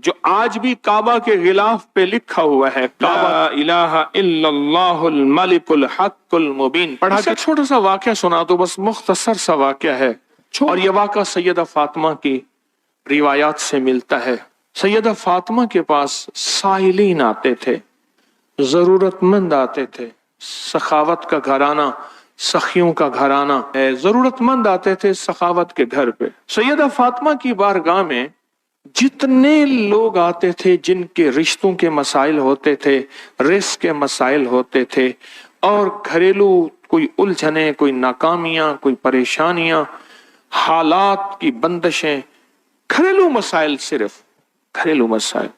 جو آج بھی کعبہ کے غلاف پہ لکھا ہوا ہے، لا الہ الا اللہ الملک الحق المبین. پڑھا کے چھوٹا سا واقعہ سنا دو، بس مختصر سا واقعہ ہے، اور یہ واقعہ سیدہ فاطمہ کی روایات سے ملتا ہے. سیدہ فاطمہ کے پاس سائلین آتے تھے، ضرورت مند آتے تھے، سخاوت کا گھرانہ، سخیوں کا گھرانہ ہے، ضرورت مند آتے تھے سخاوت کے گھر پہ. سیدہ فاطمہ کی بارگاہ میں جتنے لوگ آتے تھے جن کے رشتوں کے مسائل ہوتے تھے، رزق کے مسائل ہوتے تھے، اور گھریلو کوئی الجھنیں، کوئی ناکامیاں، کوئی پریشانیاں، حالات کی بندشیں، گھریلو مسائل، صرف گھریلو مسائل.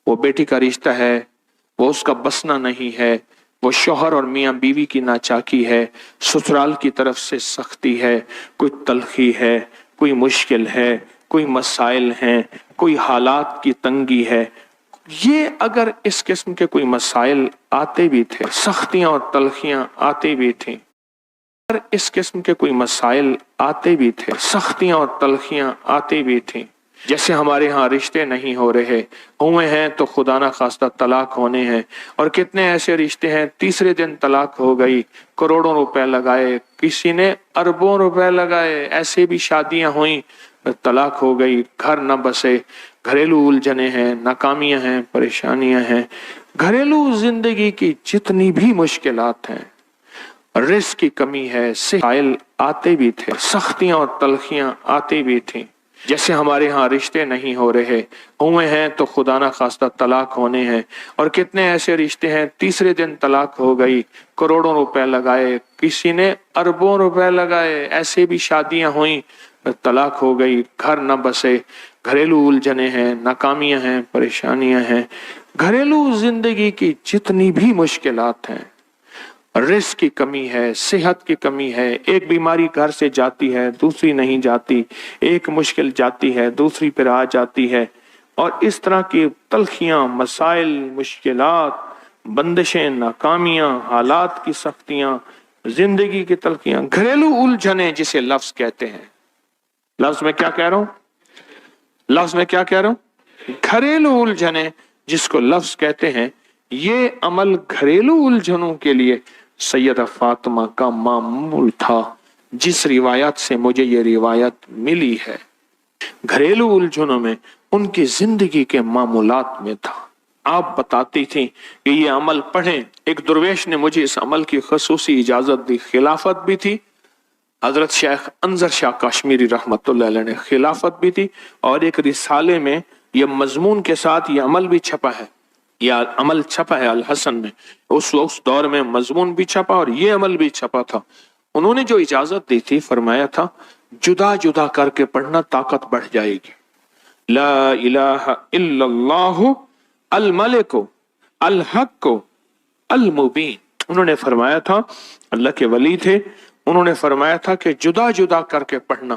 وہ بیٹی کا رشتہ ہے، وہ اس کا بسنا نہیں ہے، وہ شوہر اور میاں بیوی کی ناچاکی ہے، سسرال کی طرف سے سختی ہے، کوئی تلخی ہے، کوئی مشکل ہے، کوئی مسائل ہیں، کوئی حالات کی تنگی ہے. یہ اگر اس قسم کے کوئی مسائل آتے بھی تھے، سختیاں اور تلخیاں آتے بھی تھیں، اگر اس قسم کے کوئی مسائل آتے بھی تھے، سختیاں اور تلخیاں آتے بھی تھیں، جیسے ہمارے ہاں رشتے نہیں ہو رہے، ہوئے ہیں تو خدا نہ خواستہ طلاق ہونے ہیں، اور کتنے ایسے رشتے ہیں تیسرے دن طلاق ہو گئی، کروڑوں روپے لگائے، کسی نے اربوں روپے لگائے، ایسے بھی شادیاں ہوئیں، طلاق ہو گئی، گھر نہ بسے، گھریلو الجھنیں ہیں، ناکامیاں ہیں، پریشانیاں ہیں. گھریلو زندگی کی جتنی بھی مشکلات ہیں، رزق کی کمی ہے، سائل آتے بھی تھے، سختیاں اور تلخیاں آتی بھی تھیں، جیسے ہمارے ہاں رشتے نہیں ہو رہے، ہوئے ہیں تو خدا نہ خواستہ طلاق ہونے ہیں، اور کتنے ایسے رشتے ہیں تیسرے دن طلاق ہو گئی، کروڑوں روپے لگائے، کسی نے اربوں روپے لگائے، ایسے بھی شادیاں ہوئیں، طلاق ہو گئی، گھر نہ بسے، گھریلو الجھنیں ہیں، ناکامیاں ہیں، پریشانیاں ہیں. گھریلو زندگی کی جتنی بھی مشکلات ہیں، رزق کی کمی ہے، صحت کی کمی ہے، ایک بیماری گھر سے جاتی ہے دوسری نہیں جاتی، ایک مشکل جاتی ہے دوسری پھر آ جاتی ہے، اور اس طرح کی تلخیاں، مسائل، مشکلات، بندشیں، ناکامیاں، حالات کی سختیاں، زندگی کی تلخیاں، گھریلو الجھنیں جسے لفظ کہتے ہیں. لفظ میں کیا کہہ رہا ہوں؟ لفظ میں کیا کہہ رہا ہوں؟ گھریلو الجھنیں جس کو لفظ کہتے ہیں. یہ عمل گھریلو الجھنوں کے لیے سیدہ فاطمہ کا معمول تھا، جس روایت سے مجھے یہ روایت ملی ہے. گھریلو الجھنوں میں ان کی زندگی کے معمولات میں تھا. آپ بتاتی تھیں کہ یہ عمل پڑھیں. ایک درویش نے مجھے اس عمل کی خصوصی اجازت دی، خلافت بھی تھی. حضرت شیخ انظر شاہ کشمیری رحمت اللہ علیہ نے خلافت بھی تھی، اور ایک رسالے میں یہ مضمون کے ساتھ یہ عمل بھی چھپا ہے، یہ عمل چھپا ہے الحسن میں. اس دور میں مضمون بھی چھپا اور یہ عمل بھی چھپا تھا. انہوں نے جو اجازت دی تھی، فرمایا تھا جدا جدا کر کے پڑھنا، طاقت بڑھ جائے گی. لا الہ الا اللہ الملک الحق المبین. انہوں نے فرمایا تھا، اللہ کے ولی تھے، انہوں نے فرمایا تھا کہ جدا جدا کر کے پڑھنا.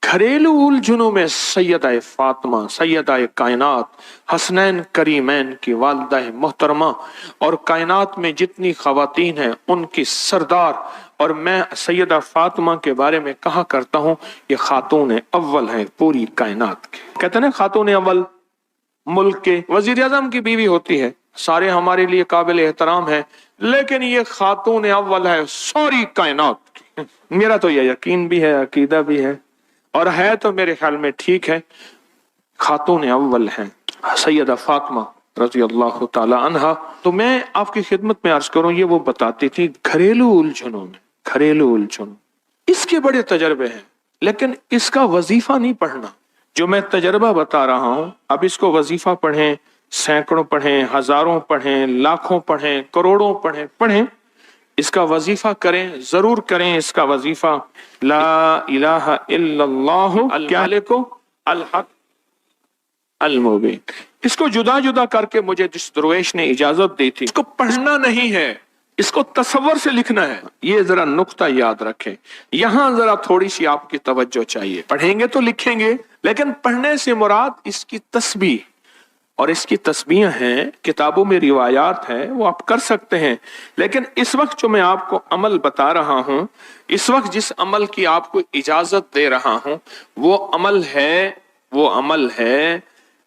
گھریلو الجھنوں میں سیدہ فاطمہ، سیدہ کائنات، حسنین کریمین کی والدہ محترمہ، اور کائنات میں جتنی خواتین ہیں ان کی سردار. اور میں سیدہ فاطمہ کے بارے میں کہا کرتا ہوں یہ خاتون اول ہیں پوری کائنات کے. کہتے ہیں خاتون اول ملک کے وزیر اعظم کی بیوی ہوتی ہے، سارے ہمارے لیے قابل احترام ہیں، لیکن یہ خاتون اول ہے ساری کائنات کی. میرا تو یہ یقین بھی ہے، عقیدہ بھی ہے، اور ہے تو میرے خیال میں ٹھیک ہے. خاتون اول ہیں سیدہ فاطمہ رضی اللہ تعالی عنہا. تو میں آپ کی خدمت میں عرض کروں، یہ وہ بتاتی تھی گھریلو الجھنوں میں، گھریلو الجھن اس کے بڑے تجربے ہیں، لیکن اس کا وظیفہ نہیں پڑھنا. جو میں تجربہ بتا رہا ہوں، اب اس کو وظیفہ پڑھیں، سینکڑوں پڑھیں، ہزاروں پڑھیں، لاکھوں پڑھیں، کروڑوں پڑھیں، اس کا وظیفہ کریں، ضرور کریں اس کا وظیفہ. لا الہ الا اللہ الملک الحق المبین. اس کو جدا جدا کر کے مجھے جس درویش نے اجازت دی تھی، اس کو پڑھنا نہیں ہے، اس کو تصور سے لکھنا ہے. یہ ذرا نقطہ یاد رکھیں، یہاں ذرا تھوڑی سی آپ کی توجہ چاہیے. پڑھیں گے تو لکھیں گے، لیکن پڑھنے سے مراد اس کی تسبیح، اور اس کی تسبیح ہیں، کتابوں میں روایات ہیں، وہ آپ کر سکتے ہیں. لیکن اس وقت جو میں آپ کو عمل بتا رہا ہوں، اس وقت جس عمل کی آپ کو اجازت دے رہا ہوں، وہ عمل ہے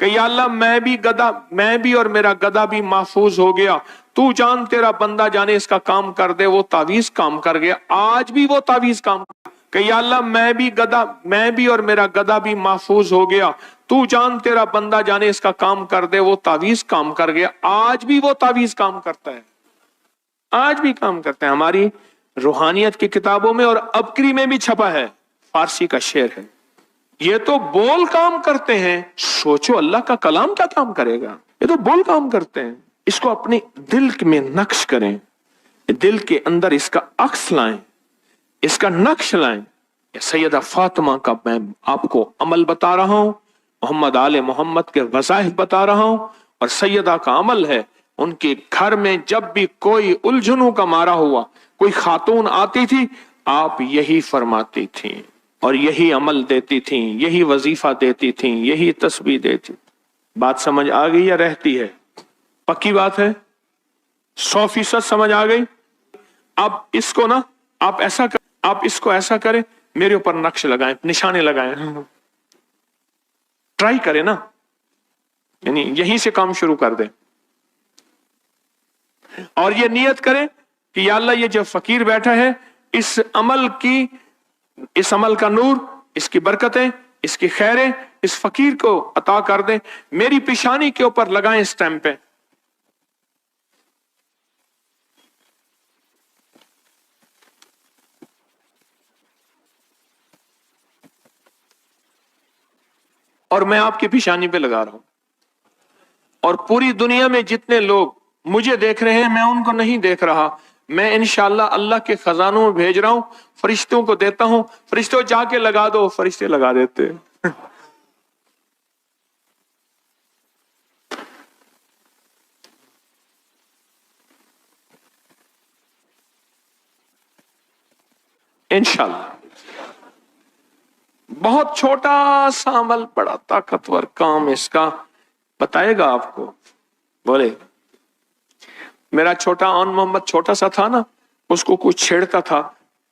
کہ یا اللہ میں بھی اور میرا گدھا بھی محفوظ ہو گیا، تو جان تیرا بندہ جانے اس کا کام کر دے، وہ تعویذ کام کر گیا، آج بھی وہ تعویذ کام کہ یا اللہ میں بھی اور میرا گدھا بھی محفوظ ہو گیا، تو جان تیرا بندہ جانے اس کا کام کر دے، وہ تعویذ کام کر گیا، آج بھی وہ تعویذ کام کرتا ہے، آج بھی کام کرتے ہیں۔ ہماری روحانیت کی کتابوں میں اور ابکری میں بھی چھپا ہے، فارسی کا شعر ہے، یہ تو بول کام کرتے ہیں، سوچو اللہ کا کلام کیا کام کرے گا، یہ تو بول کام کرتے ہیں۔ اس کو اپنے دل میں نقش کریں، دل کے اندر اس کا عکس لائیں، اس کا نقش لائیں۔ سیدہ فاطمہ کا میں آپ کو عمل بتا رہا ہوں، محمد آل محمد کے وظائف بتا رہا ہوں، اور سیدہ کا عمل ہے، ان کے گھر میں جب بھی کوئی الجھنوں کا مارا ہوا کوئی خاتون آتی تھی، آپ یہی فرماتی تھیں اور یہی عمل دیتی تھیں، یہی وظیفہ دیتی تھیں، یہی تسبیح دیتی۔ بات سمجھ آ گئی یا رہتی ہے؟ پکی بات ہے، 100% سمجھ آ گئی؟ اب اس کو نا آپ اس کو ایسا کریں، میرے اوپر نقش لگائیں، نشانے لگائیں، ٹرائی کریں نا، یعنی یہیں سے کام شروع کر دیں، اور یہ نیت کریں کہ یا اللہ یہ جو فقیر بیٹھا ہے، اس عمل کا نور، اس کی برکتیں، اس کی خیریں اس فقیر کو عطا کر دیں، میری پیشانی کے اوپر لگائیں اسٹیمپ پہ۔ اور میں آپ کی پیشانی پہ لگا رہا ہوں، اور پوری دنیا میں جتنے لوگ مجھے دیکھ رہے ہیں، میں ان کو نہیں دیکھ رہا، میں انشاءاللہ اللہ کے خزانوں میں بھیج رہا ہوں، فرشتوں کو دیتا ہوں، فرشتوں جا کے لگا دو، فرشتے لگا دیتے۔ انشاءاللہ بہت چھوٹا سا عمل، بڑا طاقتور کام اس کا بتائے گا آپ کو۔ بولے میرا چھوٹا آن محمد چھوٹا سا تھا نا، اس کو کچھ چھیڑتا تھا،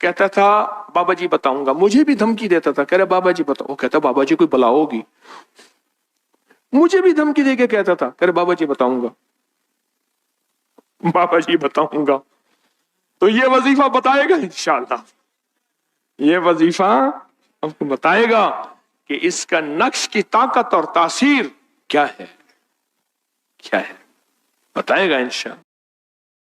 کہتا تھا بابا جی بتاؤں گا، مجھے بھی دھمکی دیتا تھا، کہہ رہے بابا جی بتاؤ، وہ کہتا بابا جی کوئی بلا ہوگی، مجھے بھی دھمکی دے کے کہتا تھا، کہہ رہے بابا جی بتاؤں گا، بابا جی بتاؤں گا۔ تو یہ وظیفہ بتائے گا انشاءاللہ، یہ وظیفہ آپ کو بتائے گا کہ اس کا نقش کی طاقت اور تاثیر کیا ہے، کیا ہے، بتائے گا انشاءاللہ۔